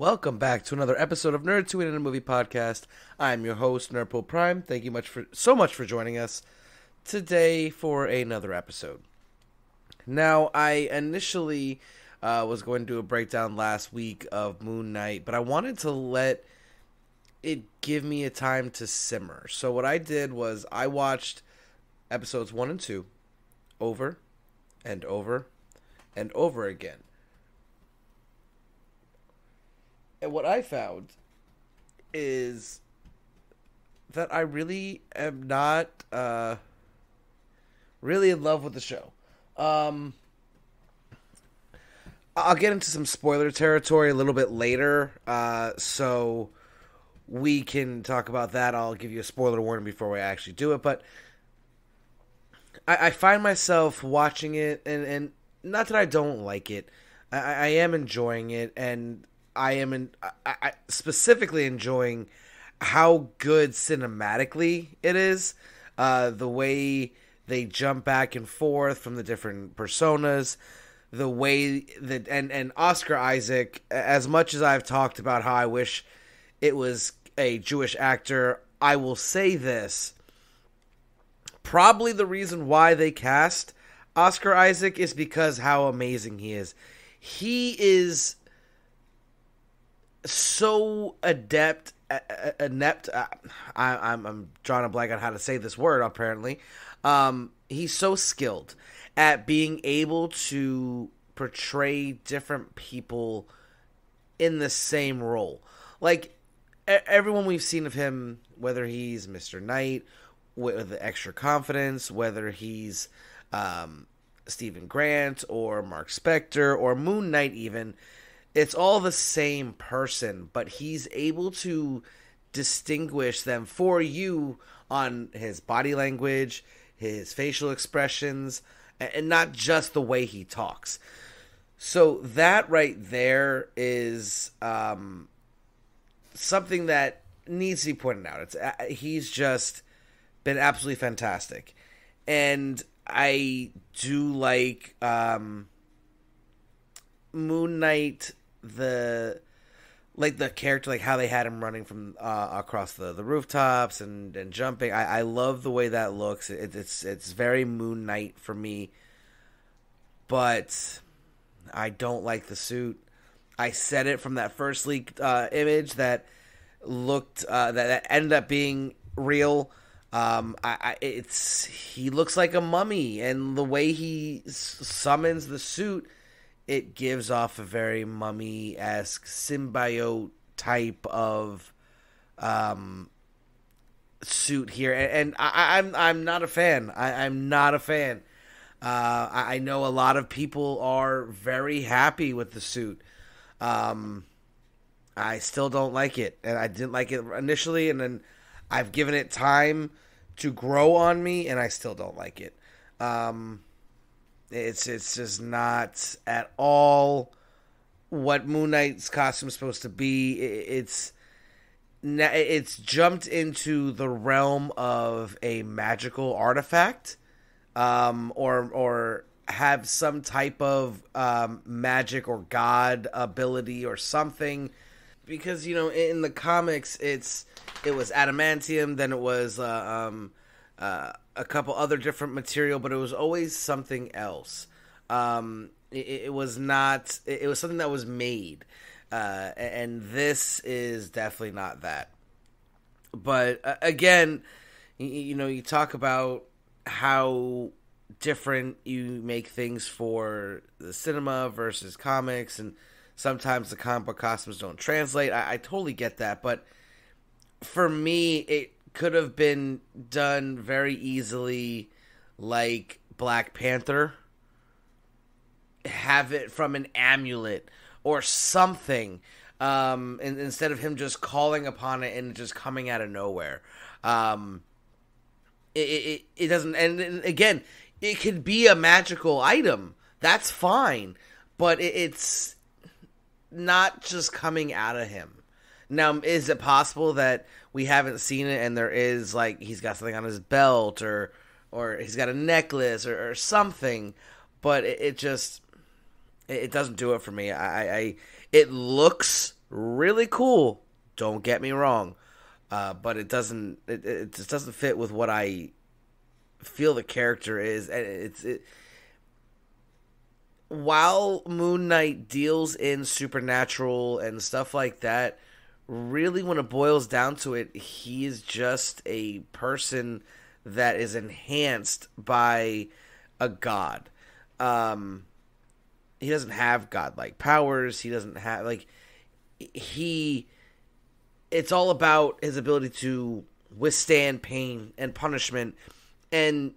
Welcome back to another episode of Nerdtooine and a Movie Podcast. I'm your host, Nerdpool Prime. Thank you so much for joining us today for another episode. Now, I initially was going to do a breakdown last week of Moon Knight, but I wanted to let it give me a time to simmer. So what I did was I watched episodes 1 and 2 over and over and over again. And what I found is that I really am not really in love with the show. I'll get into some spoiler territory a little bit later, so we can talk about that. I'll give you a spoiler warning before we actually do it, but I find myself watching it, and not that I don't like it. I am enjoying it, and I specifically enjoying how good cinematically it is. The way they jump back and forth from the different personas, the way that and Oscar Isaac. As much as I've talked about how I wish it was a Jewish actor, I will say this: probably the reason why they cast Oscar Isaac is because how amazing he is. He is so inept. I'm drawing a blank on how to say this word. Apparently, he's so skilled at being able to portray different people in the same role. Like everyone we've seen of him, whether he's Mr. Knight with the extra confidence, whether he's Stephen Grant or Mark Spector or Moon Knight, even. It's all the same person, but he's able to distinguish them for you on his body language, his facial expressions, and not just the way he talks. So that right there is something that needs to be pointed out. He's just been absolutely fantastic. And I do like Moon Knight, the character, like how they had him running from across the rooftops and jumping. I love the way that looks. It's very Moon Knight for me, but I don't like the suit. I said it from that first leaked image that looked that ended up being real. He looks like a mummy, and the way he summons the suit, it gives off a very mummy-esque symbiote type of suit here, and I'm not a fan. I'm not a fan. I know a lot of people are very happy with the suit. I still don't like it, and I didn't like it initially, and then I've given it time to grow on me, and I still don't like it. It's just not at all what Moon Knight's costume is supposed to be. It's jumped into the realm of a magical artifact, or have some type of magic or god ability or something. Because in the comics, it was adamantium, then it was a couple other different material, but it was always something else. It was not. It was something that was made, and this is definitely not that. But again, you talk about how different you make things for the cinema versus comics, and sometimes the comic book costumes don't translate. I totally get that, but for me, it could have been done very easily, like Black Panther. Have it from an amulet or something, and instead of him just calling upon it and just coming out of nowhere. It doesn't. And again, it could be a magical item. That's fine, but it's not just coming out of him. Now, is it possible that we haven't seen it and there is, like, he's got something on his belt or he's got a necklace or something, but it doesn't do it for me. It looks really cool. Don't get me wrong, but it doesn't. It just doesn't fit with what I feel the character is, and while Moon Knight deals in supernatural and stuff like that, really when it boils down to it, he is just a person that is enhanced by a god. He doesn't have godlike powers. He doesn't have it's all about his ability to withstand pain and punishment and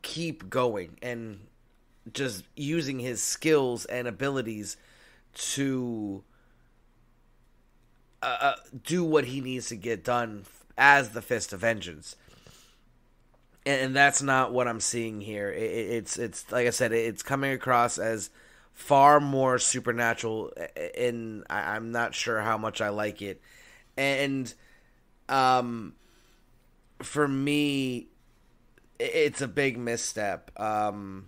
keep going and just using his skills and abilities to do what he needs to get done as the Fist of Vengeance. And that's not what I'm seeing here. It's like I said, it's coming across as far more supernatural, and I'm not sure how much I like it. And for me, it's a big misstep. I'm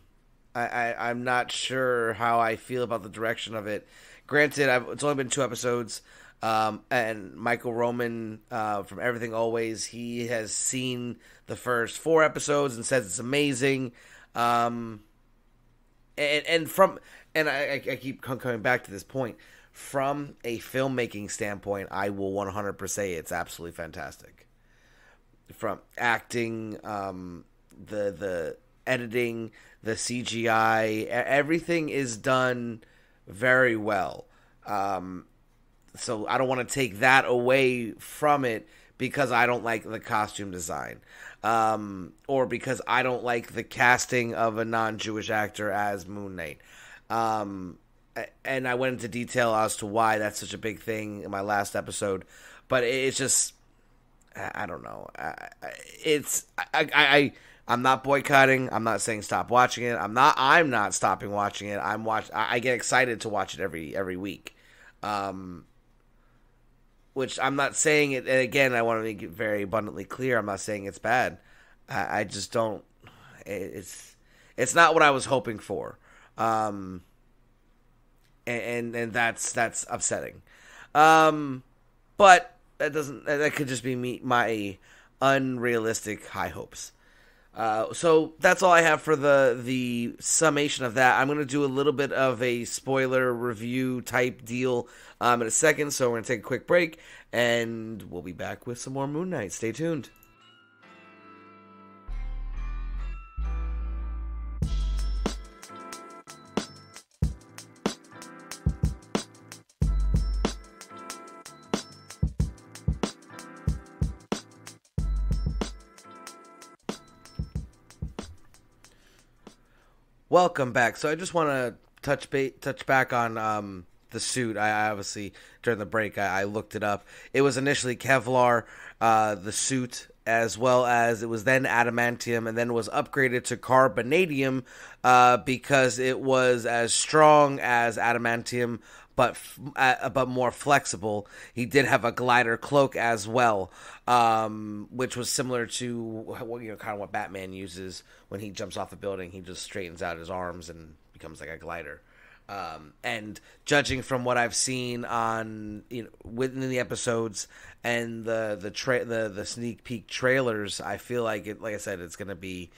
not sure how I feel about the direction of it. Granted, it's only been 2 episodes, and Michael Roman from Everything Always, he has seen the first 4 episodes and says it's amazing. And I keep coming back to this point. From a filmmaking standpoint, I will 100% say it's absolutely fantastic. From acting, the editing, the CGI, everything is done very well. So I don't want to take that away from it because I don't like the costume design. Or because I don't like the casting of a non-Jewish actor as Moon Knight. And I went into detail as to why that's such a big thing in my last episode. But it's just, I don't know. I'm not boycotting. I'm not saying stop watching it. I'm not stopping watching it. I get excited to watch it every week. Which I'm not saying it. And again, I want to make it very abundantly clear. I'm not saying it's bad. I just don't. It's not what I was hoping for. And that's upsetting. But that could just be my unrealistic high hopes. So that's all I have for the summation of that. I'm going to do a little bit of a spoiler review type deal in a second, so we're going to take a quick break, and we'll be back with some more Moon Knight. Stay tuned. Welcome back. So I just want to touch back on the suit. I obviously, during the break, I looked it up. It was initially Kevlar, the suit, as well as it was then adamantium, and then was upgraded to carbonadium because it was as strong as adamantium, but more flexible. He did have a glider cloak as well, which was similar to kind of what Batman uses when he jumps off a building. He just straightens out his arms and becomes like a glider. And judging from what I've seen on within the episodes and the sneak peek trailers, I feel like it. Like I said, it's going to be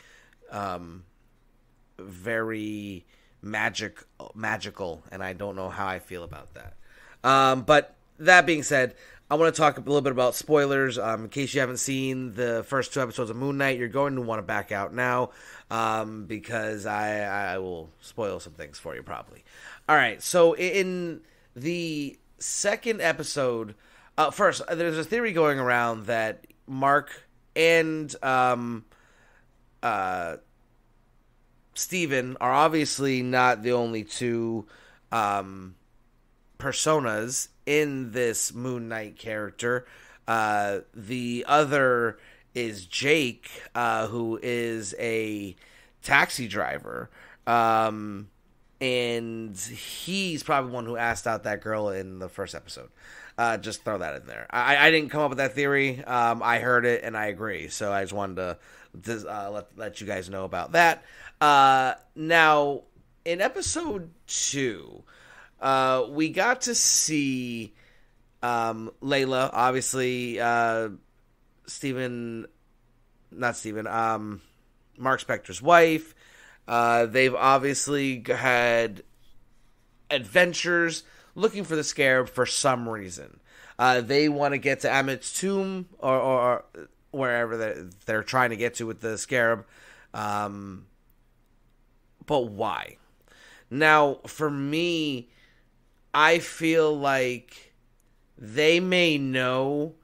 very magical, and I don't know how I feel about that. But that being said, I want to talk a little bit about spoilers. In case you haven't seen the first 2 episodes of Moon Knight, you're going to want to back out now because I will spoil some things for you probably. All right, so in the second episode, first, there's a theory going around that Mark and Steven are obviously not the only 2 personas in this Moon Knight character. The other is Jake, who is a taxi driver. And he's probably one who asked out that girl in the first episode. Just throw that in there. I didn't come up with that theory. I heard it and I agree. So I just wanted to let you guys know about that. Now, in episode 2, we got to see Layla, obviously, Stephen, not Stephen, Mark Spector's wife. They've obviously had adventures looking for the Scarab for some reason. They want to get to Ammit's tomb or wherever they're trying to get to with the Scarab. But why? Now, for me, I feel like they may know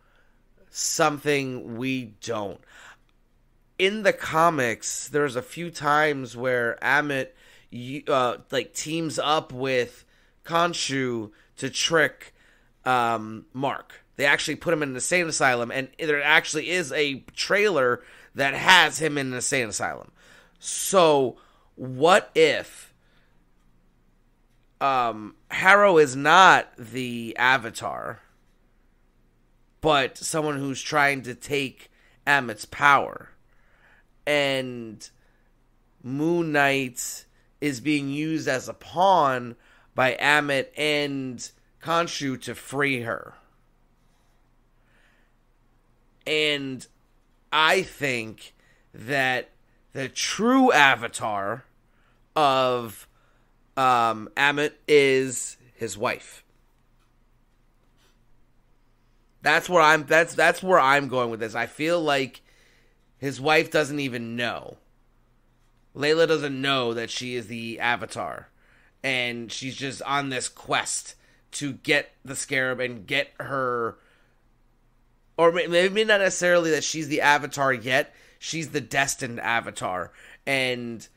something we don't. In the comics, there's a few times where Amit teams up with Khonshu to trick Mark. They actually put him in an insane asylum, and there actually is a trailer that has him in an insane asylum. So, what if Harrow is not the Avatar, but someone who's trying to take Amit's power, and Moon Knight is being used as a pawn by Amit and Khonshu to free her? And I think that the true Avatar of Amit is his wife. That's where I'm going with this. I feel like his wife doesn't even know. Layla doesn't know that she is the Avatar, and she's just on this quest to get the Scarab and get her. Or maybe not necessarily that she's the Avatar yet. She's the destined Avatar, and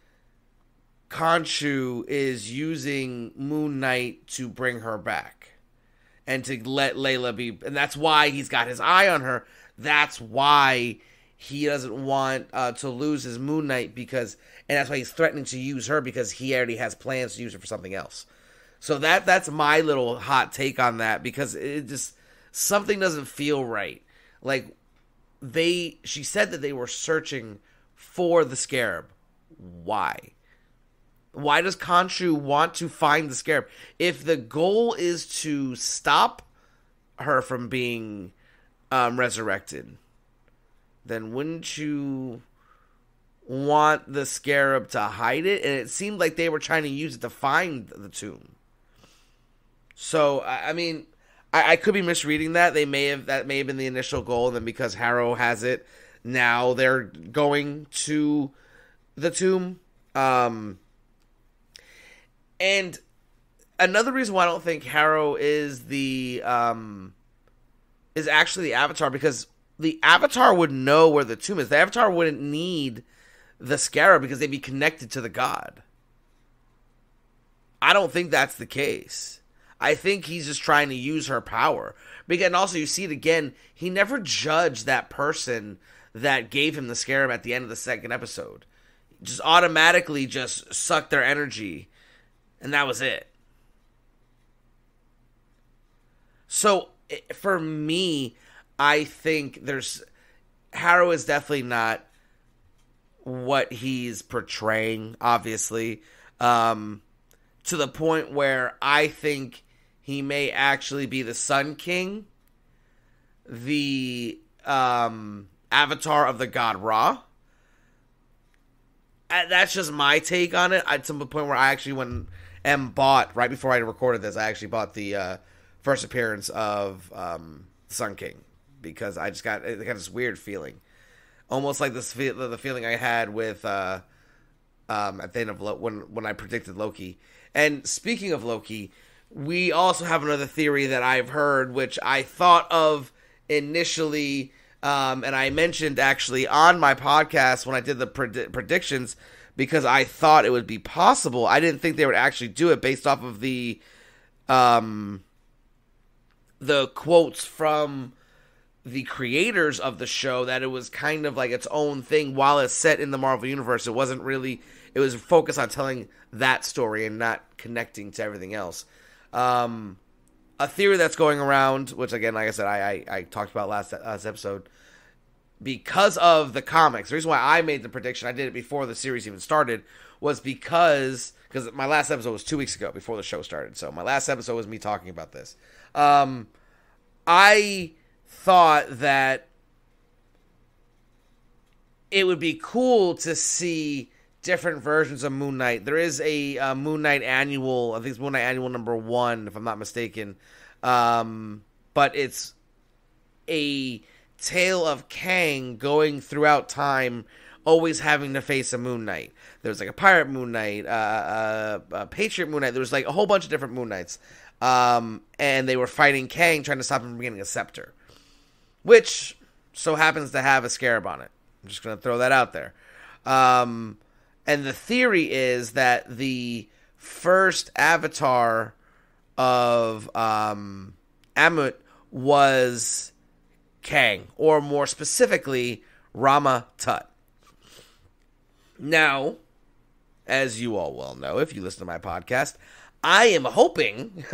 Khonshu is using Moon Knight to bring her back and to let Layla be. And that's why he's got his eye on her. That's why he doesn't want to lose his Moon Knight, and that's why he's threatening to use her, because he already has plans to use her for something else. So that's my little hot take on that, because it just, something doesn't feel right. Like, she said that they were searching for the Scarab. Why? Why does Khonshu want to find the Scarab? If the goal is to stop her from being resurrected, then wouldn't you want the Scarab to hide it? And it seemed like they were trying to use it to find the tomb. So, I mean, I could be misreading that. That may have been the initial goal, and then because Harrow has it, now they're going to the tomb. And another reason why I don't think Harrow is actually the Avatar, because the Avatar would know where the tomb is. The Avatar wouldn't need the Scarab because they'd be connected to the god. I don't think that's the case. I think he's just trying to use her power. And also, you see it again, he never judged that person that gave him the Scarab at the end of the second episode. Just automatically just sucked their energy, and that was it. So, for me, I think Harrow is definitely not what he's portraying, obviously, to the point where I think he may actually be the Sun King, the avatar of the god Ra. That's just my take on it. To the point where I actually bought, right before I recorded this, I actually bought the first appearance of Sun King, because I got this weird feeling, almost like the feeling I had with at the end of when I predicted Loki. And speaking of Loki, we also have another theory that I've heard, which I thought of initially, and I mentioned actually on my podcast when I did the predictions, because I thought it would be possible. I didn't think they would actually do it based off of the quotes from the creators of the show, that it was kind of like its own thing while it's set in the Marvel Universe. It wasn't really, it was focused on telling that story and not connecting to everything else. A theory that's going around, which again, like I said, I talked about last episode, because of the comics. The reason why I made the prediction, I did it before the series even started, was because my last episode was 2 weeks ago before the show started. So my last episode was me talking about this. I thought that it would be cool to see different versions of Moon Knight. There is a Moon Knight annual. I think it's Moon Knight annual number 1, if I'm not mistaken. But it's a tale of Kang going throughout time, always having to face a Moon Knight. There's like a pirate Moon Knight, a patriot Moon Knight. There was like a whole bunch of different Moon Knights. And they were fighting Kang, trying to stop him from getting a scepter, which so happens to have a scarab on it. I'm just going to throw that out there. And the theory is that the first avatar of Amut was Kang, or more specifically, Rama Tut. Now, as you all well know, if you listen to my podcast, I am hoping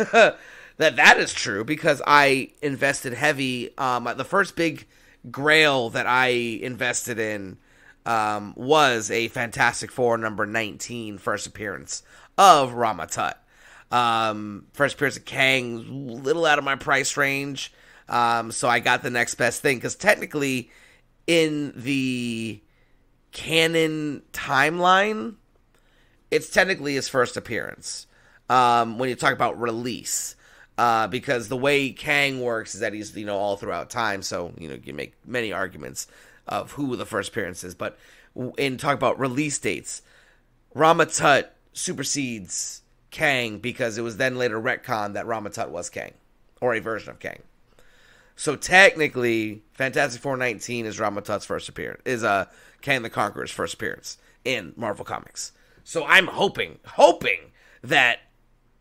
that is true, because I invested heavy. The first big grail that I invested in was a Fantastic Four number 19 first appearance of Rama Tut. First appearance of Kang, a little out of my price range, so I got the next best thing, because technically in the canon timeline, it's technically his first appearance when you talk about release, because the way Kang works is that he's all throughout time, so you can make many arguments of who the first appearance is, but in talk about release dates, Rama Tut supersedes Kang, because it was then later retconned that Rama Tut was Kang, or a version of Kang. So technically, Fantastic Four 19 is Rama Tut's first appearance, is Kang the Conqueror's first appearance in Marvel Comics. So I'm hoping that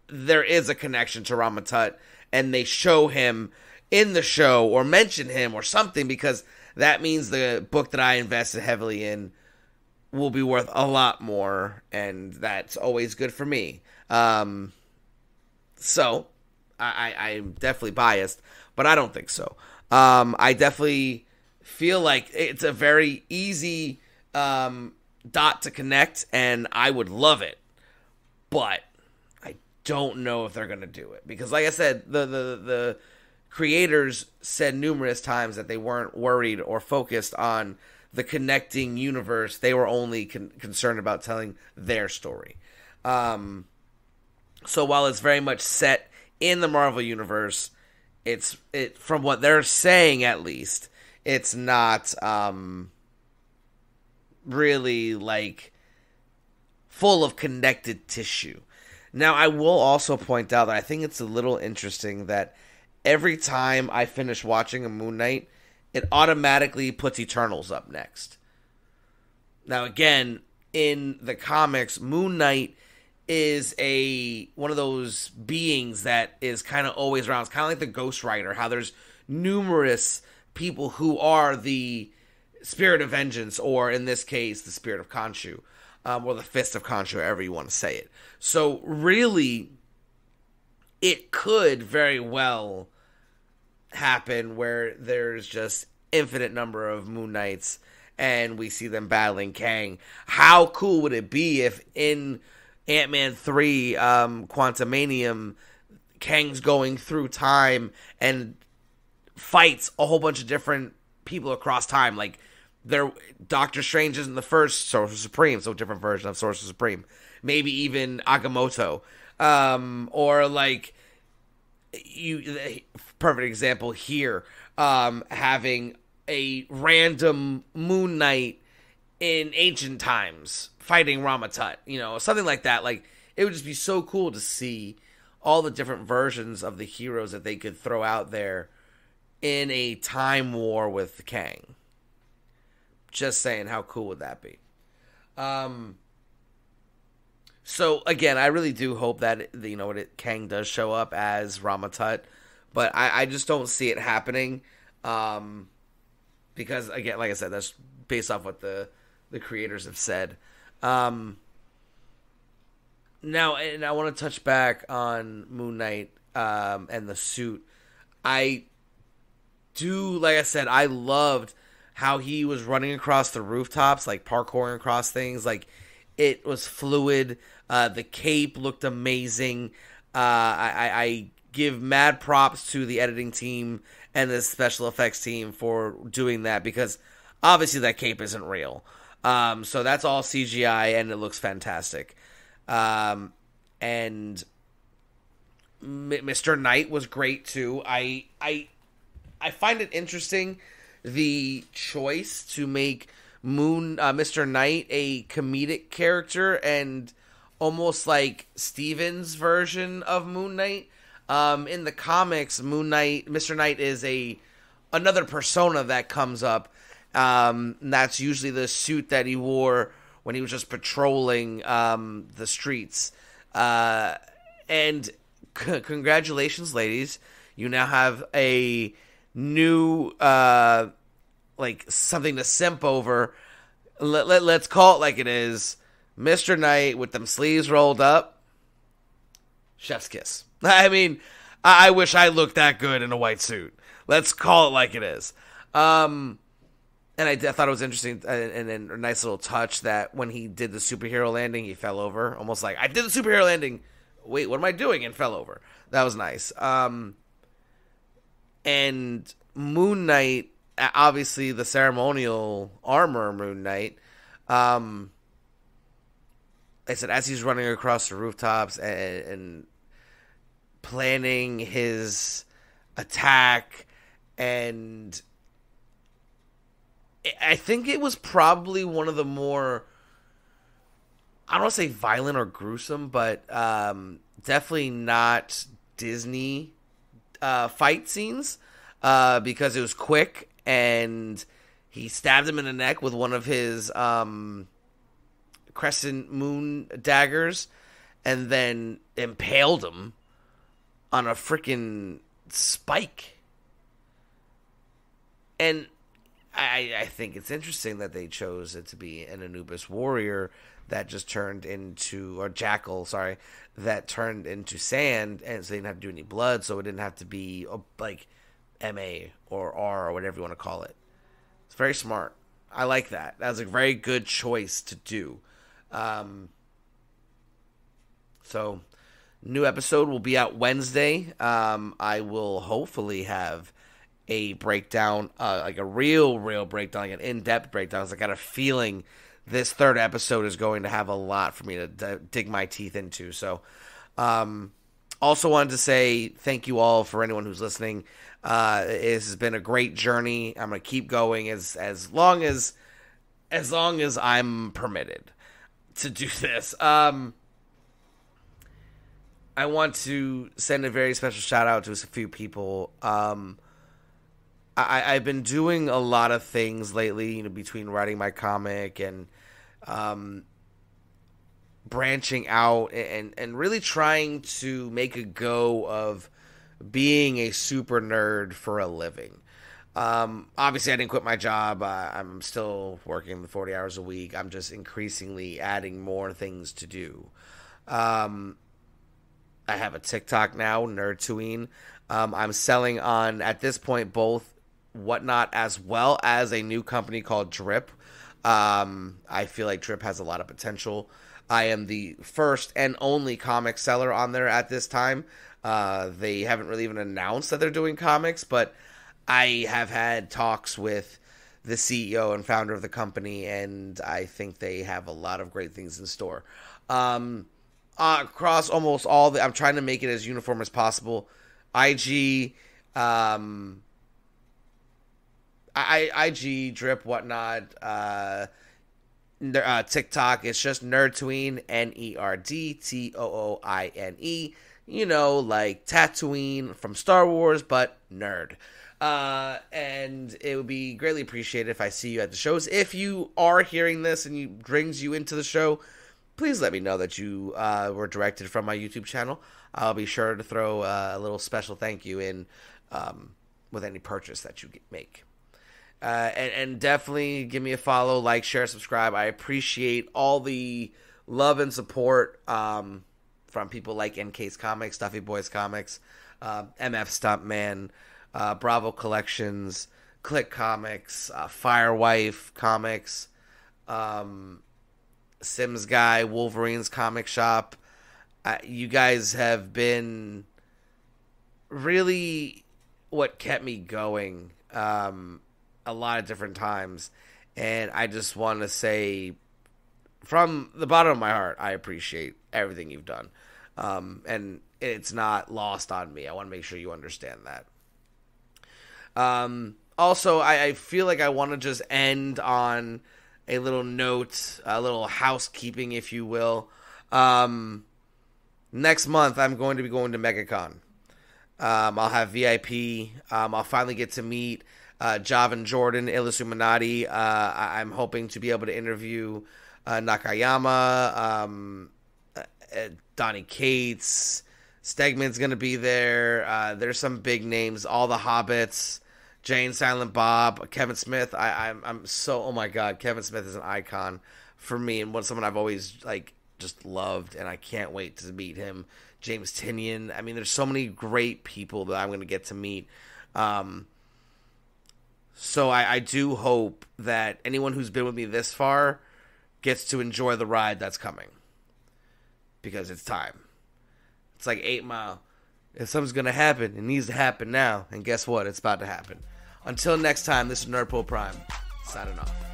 there is a connection to Rama Tut, and they show him in the show, or mention him, or something, because that means the book that I invested heavily in will be worth a lot more, and that's always good for me. So I'm definitely biased, but I don't think so. I definitely feel like it's a very easy dot to connect, and I would love it, but I don't know if they're gonna do it, because, like I said, the creators said numerous times that they weren't worried or focused on the connecting universe. They were only concerned about telling their story. So while it's very much set in the Marvel universe, it from what they're saying, at least, it's not really like full of connected tissue. Now, I will also point out that I think it's a little interesting that every time I finish watching a Moon Knight, it automatically puts Eternals up next. Now, again, in the comics, Moon Knight is one of those beings that is kind of always around. It's kind of like the Ghost Rider, how there's numerous people who are the Spirit of Vengeance, or in this case, the Spirit of Khonshu, or the Fist of Khonshu, however you want to say it. So really, it could very well happen where there's just infinite number of Moon Knights, and we see them battling Kang. How cool would it be if in Ant-Man 3, Quantumanium, Kang's going through time and fights a whole bunch of different people across time? Like, Doctor Strange isn't the first Sorcerer Supreme, so a different version of Sorcerer Supreme. Maybe even Agamotto. Or like, perfect example here, having a random Moon Knight in ancient times fighting Rama Tut, something like that. Like, it would just be so cool to see all the different versions of the heroes that they could throw out there in a time war with Kang. Just saying, how cool would that be? So again, I really do hope that Kang does show up as Rama Tut, but I just don't see it happening, because again, like I said, that's based off what the creators have said. Now, and I want to touch back on Moon Knight and the suit. I do, like I said, I loved how he was running across the rooftops, like parkouring across things. Like, it was fluid. The cape looked amazing. I give mad props to the editing team and the special effects team for doing that, because obviously that cape isn't real. So that's all CGI, and it looks fantastic. And Mr. Knight was great too. I find it interesting, the choice to make Mr. Knight a comedic character and almost like Steven's version of Moon Knight. In the comics, Mr. Knight is another persona that comes up. And that's usually the suit that he wore when he was just patrolling the streets. And congratulations, ladies. You now have a new, like, something to simp over. Let's call it like it is. Mr. Knight with them sleeves rolled up. Chef's kiss. I mean, I wish I looked that good in a white suit. Let's call it like it is. And I thought it was interesting and a nice little touch that when he did the superhero landing, he fell over. Almost like, I did the superhero landing. Wait, what am I doing? And fell over. That was nice. And Moon Knight, obviously the ceremonial armor Moon Knight, I said, as he's running across the rooftops and planning his attack, and I think it was probably one of the more, I don't want to say violent or gruesome, but definitely not Disney fight scenes, because it was quick, and he stabbed him in the neck with one of his crescent moon daggers, and then impaled him on a freaking spike. And I think it's interesting that they chose it to be an Anubis warrior that just turned into, or jackal, sorry, that turned into sand, and so they didn't have to do any blood, so it didn't have to be like MA or R or whatever you want to call it. It's very smart. I like that. That was a very good choice to do. So, new episode will be out Wednesday. I will hopefully have a breakdown, like a real breakdown, like an in-depth breakdown. I got a feeling this third episode is going to have a lot for me to dig my teeth into. So, also wanted to say thank you all for anyone who's listening. It has been a great journey. I'm going to keep going as long as I'm permitted to do this. I want to send a very special shout out to a few people. I've been doing a lot of things lately, between writing my comic and branching out and really trying to make a go of being a super nerd for a living. Obviously, I didn't quit my job. I'm still working the 40 hours a week. I'm just increasingly adding more things to do. I have a TikTok now, Nerdtooine. I'm selling on, at this point, both Whatnot as well as a new company called Drip. I feel like Drip has a lot of potential. I am the first and only comic seller on there at this time. They haven't really even announced that they're doing comics, but I have had talks with the CEO and founder of the company, and I think they have a lot of great things in store. Across almost all I'm trying to make it as uniform as possible. IG, IG, Drip, Whatnot, TikTok, it's just Nerdtooine, Nerdtooine. Like Tatooine from Star Wars, but nerd. And it would be greatly appreciated if I see you at the shows. If you are hearing this and it brings you into the show, please let me know that you were directed from my YouTube channel. I'll be sure to throw a little special thank you in with any purchase that you make. And definitely give me a follow, like, share, subscribe. I appreciate all the love and support from people like NK's Comics, Stuffy Boys Comics, MF Stuntman, Bravo Collections, Click Comics, Firewife Comics, Sims Guy, Wolverine's Comic Shop. You guys have been really what kept me going a lot of different times. And I just want to say, from the bottom of my heart, I appreciate everything you've done. And it's not lost on me. I want to make sure you understand that. Also, I feel like I want to just end on a little note, a little housekeeping, if you will. Next month, I'm going to be going to MegaCon. I'll have VIP. I'll finally get to meet Javan Jordan, Illuminati. I'm hoping to be able to interview Nakayama, Donnie Cates. Stegman's going to be there. There's some big names. All the Hobbits. Jane, Silent Bob, Kevin Smith. I'm so, oh my God, Kevin Smith is an icon for me and someone I've always just loved, and I can't wait to meet him. James Tinian. I mean, there's so many great people that I'm going to get to meet. So I do hope that anyone who's been with me this far gets to enjoy the ride that's coming, because it's time. It's like 8 Mile. If something's going to happen, it needs to happen now. And guess what? It's about to happen. Until next time, this is Nerdpool Prime, signing off.